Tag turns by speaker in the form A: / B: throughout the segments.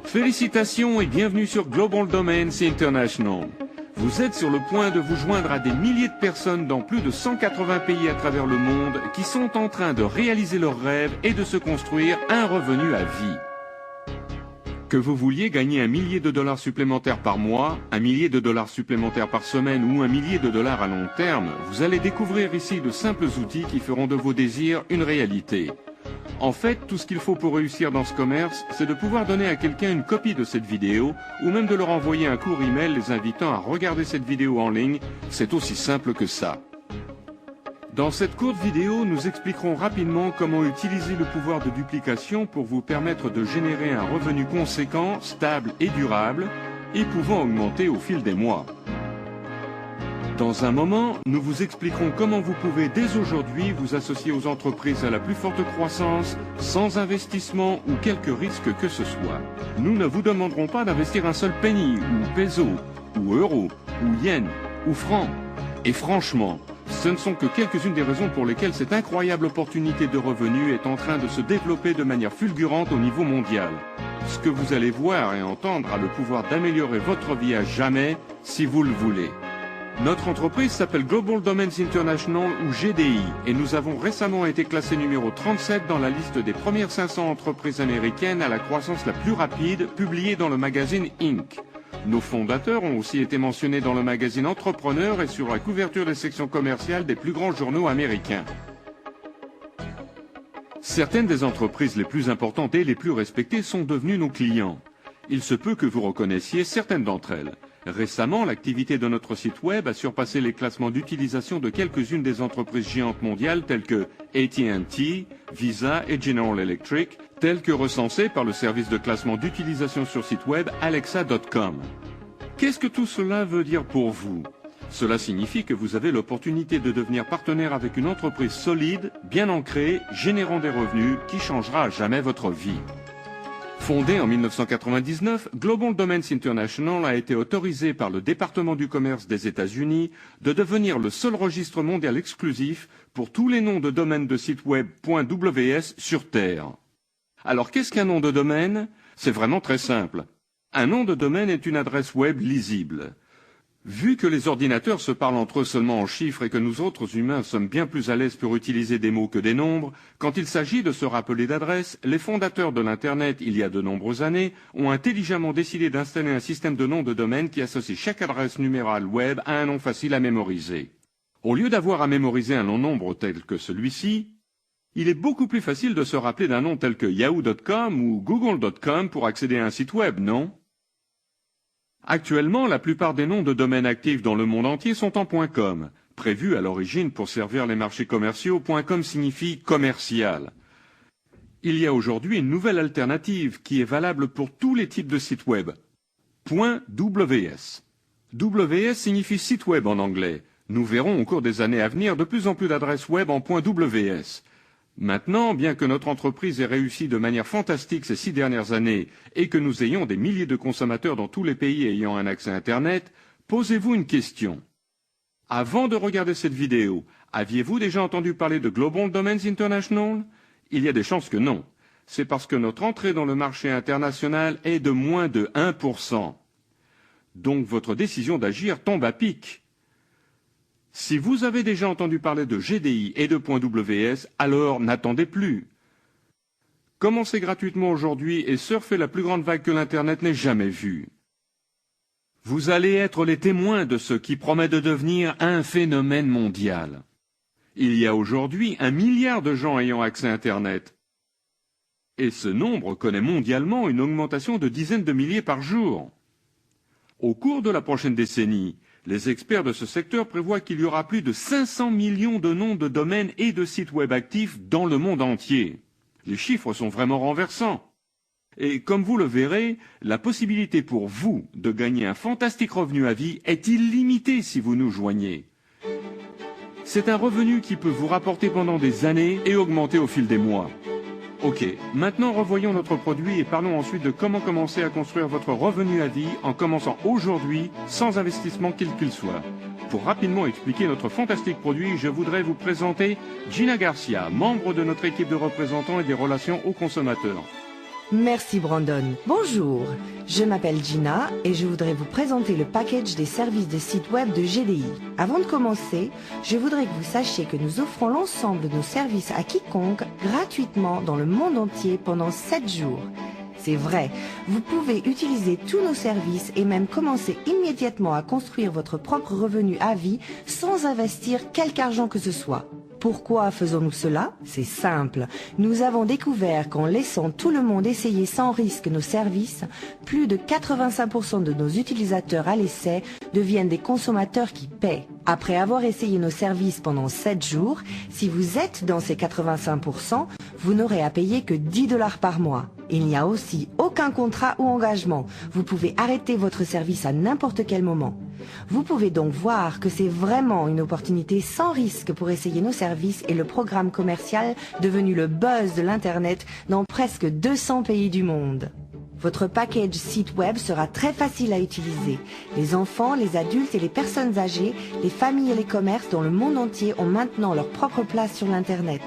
A: Félicitations et bienvenue sur Global Domains International. Vous êtes sur le point de vous joindre à des milliers de personnes dans plus de 180 pays à travers le monde qui sont en train de réaliser leurs rêves et de se construire un revenu à vie. Que vous vouliez gagner $1 million supplémentaires par mois, $1 million supplémentaires par semaine ou $1 million à long terme, vous allez découvrir ici de simples outils qui feront de vos désirs une réalité. En fait, tout ce qu'il faut pour réussir dans ce commerce, c'est de pouvoir donner à quelqu'un une copie de cette vidéo ou même de leur envoyer un court email les invitant à regarder cette vidéo en ligne. C'est aussi simple que ça. Dans cette courte vidéo, nous expliquerons rapidement comment utiliser le pouvoir de duplication pour vous permettre de générer un revenu conséquent, stable et durable, et pouvant augmenter au fil des mois. Dans un moment, nous vous expliquerons comment vous pouvez dès aujourd'hui vous associer aux entreprises à la plus forte croissance, sans investissement ou quelque risque que ce soit. Nous ne vous demanderons pas d'investir un seul penny, ou peso, ou euro, ou yen, ou franc. Et franchement, ce ne sont que quelques-unes des raisons pour lesquelles cette incroyable opportunité de revenus est en train de se développer de manière fulgurante au niveau mondial. Ce que vous allez voir et entendre a le pouvoir d'améliorer votre vie à jamais, si vous le voulez. Notre entreprise s'appelle Global Domains International ou GDI et nous avons récemment été classés numéro 37 dans la liste des premières 500 entreprises américaines à la croissance la plus rapide publiée dans le magazine Inc. Nos fondateurs ont aussi été mentionnés dans le magazine Entrepreneur et sur la couverture des sections commerciales des plus grands journaux américains. Certaines des entreprises les plus importantes et les plus respectées sont devenues nos clients. Il se peut que vous reconnaissiez certaines d'entre elles. Récemment, l'activité de notre site web a surpassé les classements d'utilisation de quelques-unes des entreprises géantes mondiales telles que AT&T, Visa et General Electric, telles que recensées par le service de classement d'utilisation sur site web Alexa.com. Qu'est-ce que tout cela veut dire pour vous? Cela signifie que vous avez l'opportunité de devenir partenaire avec une entreprise solide, bien ancrée, générant des revenus qui changera à jamais votre vie. Fondé en 1999, Global Domains International a été autorisé par le département du commerce des États-Unis de devenir le seul registre mondial exclusif pour tous les noms de domaine de site web .ws sur Terre. Alors qu'est-ce qu'un nom de domaine? C'est vraiment très simple. Un nom de domaine est une adresse web lisible. Vu que les ordinateurs se parlent entre eux seulement en chiffres et que nous autres humains sommes bien plus à l'aise pour utiliser des mots que des nombres, quand il s'agit de se rappeler d'adresses, les fondateurs de l'Internet, il y a de nombreuses années, ont intelligemment décidé d'installer un système de noms de domaine qui associe chaque adresse numérale web à un nom facile à mémoriser. Au lieu d'avoir à mémoriser un long nombre tel que celui-ci, il est beaucoup plus facile de se rappeler d'un nom tel que yahoo.com ou google.com pour accéder à un site web, non? Actuellement, la plupart des noms de domaine actifs dans le monde entier sont en .com. Prévu à l'origine pour servir les marchés commerciaux, .com signifie commercial. Il y a aujourd'hui une nouvelle alternative qui est valable pour tous les types de sites web. .ws. WS signifie site web en anglais. Nous verrons au cours des années à venir de plus en plus d'adresses web en .ws. Maintenant, bien que notre entreprise ait réussi de manière fantastique ces 6 dernières années et que nous ayons des milliers de consommateurs dans tous les pays ayant un accès Internet, posez-vous une question. Avant de regarder cette vidéo, aviez-vous déjà entendu parler de Global Domains International? Il y a des chances que non. C'est parce que notre entrée dans le marché international est de moins de 1%. Donc votre décision d'agir tombe à pic. Si vous avez déjà entendu parler de GDI et de .ws, alors n'attendez plus. Commencez gratuitement aujourd'hui et surfez la plus grande vague que l'Internet n'ait jamais vue. Vous allez être les témoins de ce qui promet de devenir un phénomène mondial. Il y a aujourd'hui 1 milliard de gens ayant accès à Internet. Et ce nombre connaît mondialement une augmentation de dizaines de milliers par jour. Au cours de la prochaine décennie, les experts de ce secteur prévoient qu'il y aura plus de 500 millions de noms de domaines et de sites web actifs dans le monde entier. Les chiffres sont vraiment renversants. Et comme vous le verrez, la possibilité pour vous de gagner un fantastique revenu à vie est illimitée si vous nous joignez. C'est un revenu qui peut vous rapporter pendant des années et augmenter au fil des mois. Ok, maintenant revoyons notre produit et parlons ensuite de comment commencer à construire votre revenu à vie en commençant aujourd'hui sans investissement quel qu'il soit. Pour rapidement expliquer notre fantastique produit, je voudrais vous présenter Gina Garcia, membre de notre équipe de représentants et des relations aux consommateurs.
B: Merci Brandon. Bonjour, je m'appelle Gina et je voudrais vous présenter le package des services de site web de GDI. Avant de commencer, je voudrais que vous sachiez que nous offrons l'ensemble de nos services à quiconque gratuitement dans le monde entier pendant 7 jours. C'est vrai, vous pouvez utiliser tous nos services et même commencer immédiatement à construire votre propre revenu à vie sans investir quelque argent que ce soit. Pourquoi faisons-nous cela? C'est simple. Nous avons découvert qu'en laissant tout le monde essayer sans risque nos services, plus de 85% de nos utilisateurs à l'essai deviennent des consommateurs qui paient. Après avoir essayé nos services pendant 7 jours, si vous êtes dans ces 85%, vous n'aurez à payer que 10 $ par mois. Il n'y a aussi aucun contrat ou engagement. Vous pouvez arrêter votre service à n'importe quel moment. Vous pouvez donc voir que c'est vraiment une opportunité sans risque pour essayer nos services et le programme commercial devenu le buzz de l'Internet dans presque 200 pays du monde. Votre package site web sera très facile à utiliser. Les enfants, les adultes et les personnes âgées, les familles et les commerces dans le monde entier ont maintenant leur propre place sur l'Internet.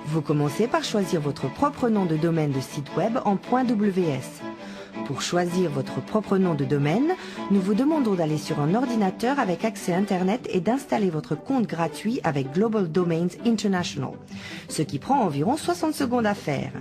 B: Vous commencez par choisir votre propre nom de domaine de site web en .ws. Pour choisir votre propre nom de domaine, nous vous demandons d'aller sur un ordinateur avec accès Internet et d'installer votre compte gratuit avec Global Domains International, ce qui prend environ 60 secondes à faire.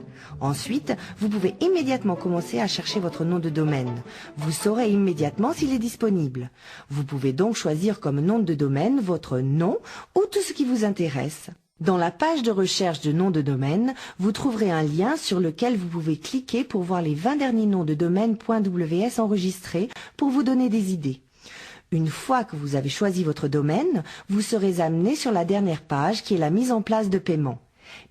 B: Ensuite, vous pouvez immédiatement commencer à chercher votre nom de domaine. Vous saurez immédiatement s'il est disponible. Vous pouvez donc choisir comme nom de domaine votre nom ou tout ce qui vous intéresse. Dans la page de recherche de noms de domaine, vous trouverez un lien sur lequel vous pouvez cliquer pour voir les 20 derniers noms de domaine .ws enregistrés pour vous donner des idées. Une fois que vous avez choisi votre domaine, vous serez amené sur la dernière page qui est la mise en place de paiement.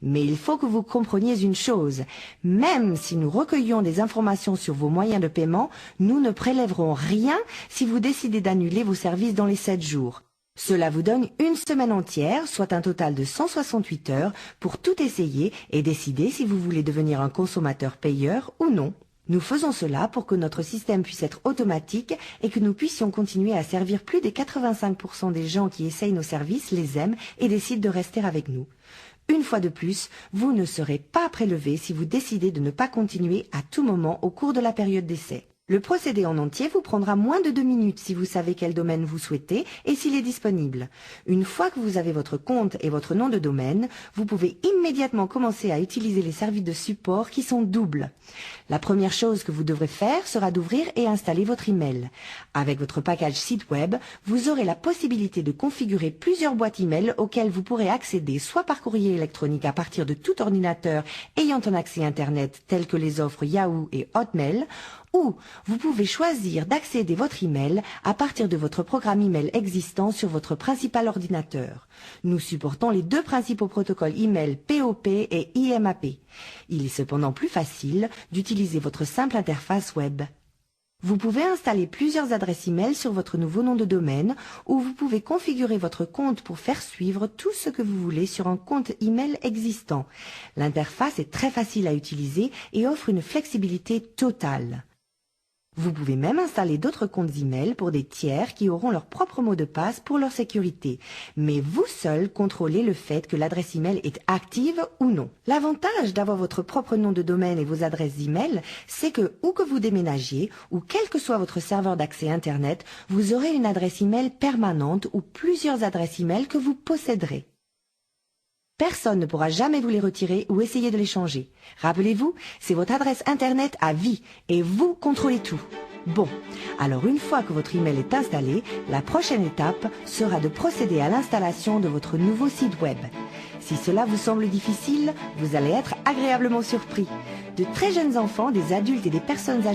B: Mais il faut que vous compreniez une chose, même si nous recueillons des informations sur vos moyens de paiement, nous ne prélèverons rien si vous décidez d'annuler vos services dans les 7 jours. Cela vous donne une semaine entière, soit un total de 168 heures, pour tout essayer et décider si vous voulez devenir un consommateur payeur ou non. Nous faisons cela pour que notre système puisse être automatique et que nous puissions continuer à servir plus des 85% des gens qui essayent nos services, les aiment et décident de rester avec nous. Une fois de plus, vous ne serez pas prélevé si vous décidez de ne pas continuer à tout moment au cours de la période d'essai. Le procédé en entier vous prendra moins de 2 minutes si vous savez quel domaine vous souhaitez et s'il est disponible. Une fois que vous avez votre compte et votre nom de domaine, vous pouvez immédiatement commencer à utiliser les services de support qui sont doubles. La première chose que vous devrez faire sera d'ouvrir et installer votre email. Avec votre package site web, vous aurez la possibilité de configurer plusieurs boîtes email auxquelles vous pourrez accéder soit par courrier électronique à partir de tout ordinateur ayant un accès Internet tel que les offres Yahoo et Hotmail, ou vous pouvez choisir d'accéder votre email à partir de votre programme email existant sur votre principal ordinateur. Nous supportons les 2 principaux protocoles email POP et IMAP. Il est cependant plus facile d'utiliser votre simple interface web. Vous pouvez installer plusieurs adresses email sur votre nouveau nom de domaine ou vous pouvez configurer votre compte pour faire suivre tout ce que vous voulez sur un compte email existant. L'interface est très facile à utiliser et offre une flexibilité totale. Vous pouvez même installer d'autres comptes email pour des tiers qui auront leur propre mot de passe pour leur sécurité. Mais vous seul contrôlez le fait que l'adresse email est active ou non. L'avantage d'avoir votre propre nom de domaine et vos adresses email, c'est que où que vous déménagiez ou quel que soit votre serveur d'accès Internet, vous aurez une adresse email permanente ou plusieurs adresses email que vous posséderez. Personne ne pourra jamais vous les retirer ou essayer de les changer. Rappelez-vous, c'est votre adresse Internet à vie et vous contrôlez tout. Bon, alors une fois que votre email est installé, la prochaine étape sera de procéder à l'installation de votre nouveau site web. Si cela vous semble difficile, vous allez être agréablement surpris. De très jeunes enfants, des adultes et des personnes âgées